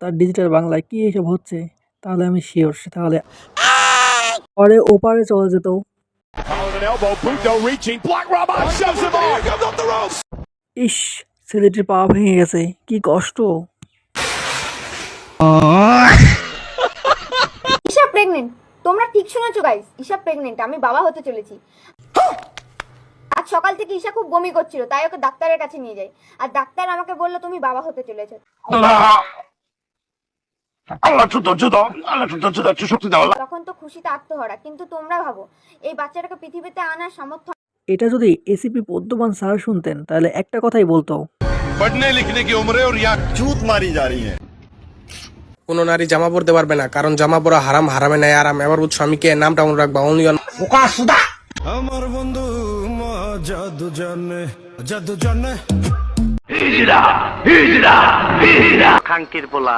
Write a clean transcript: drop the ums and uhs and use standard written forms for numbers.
তার ডিজিটাল বাংলায় কি এসব হচ্ছে, তাহলে আমি শিওর সে তাহলে পরে ওপারে চলে যেত। ইস, ছেলেটির পা ভেঙে গেছে, কি কষ্ট। ঈশা প্রেগনেন্ট। তোমরা ঠিক শুনেছো গাইস, ঈশা প্রেগনেন্ট। আমি বাবা হতে চলেছি। আজ সকাল থেকে ঈশা খুব বমি করছিল, তাই ওকে ডাক্তারের কাছে নিয়ে যাই। আর ডাক্তার আমাকে বললো তুমি বাবা হতে চলেছো। তখন তো খুশিতে আত্মহারা, কিন্তু তোমরা ভাবো এই বাচ্চাটাকে পৃথিবীতে আনার সামর্থ্য। এটা যদি এসিপি পদ্মবান স্যার শুনতেন তাহলে একটা কথাই বলতো, पढ़ने लिखने की उम्र है और यहाँ चूत मारी जा रही है। কোনো নারী জামা পরতে পারবে না, কারণ জামা পরা হারাম, হারামে নাই আরাম। এবার বুঝছো আমি কে, নামটা মনে রাখবা, অনলি অন আমার বন্ধু জাদু জানে জাদু জানে খাঙ্কির পোলা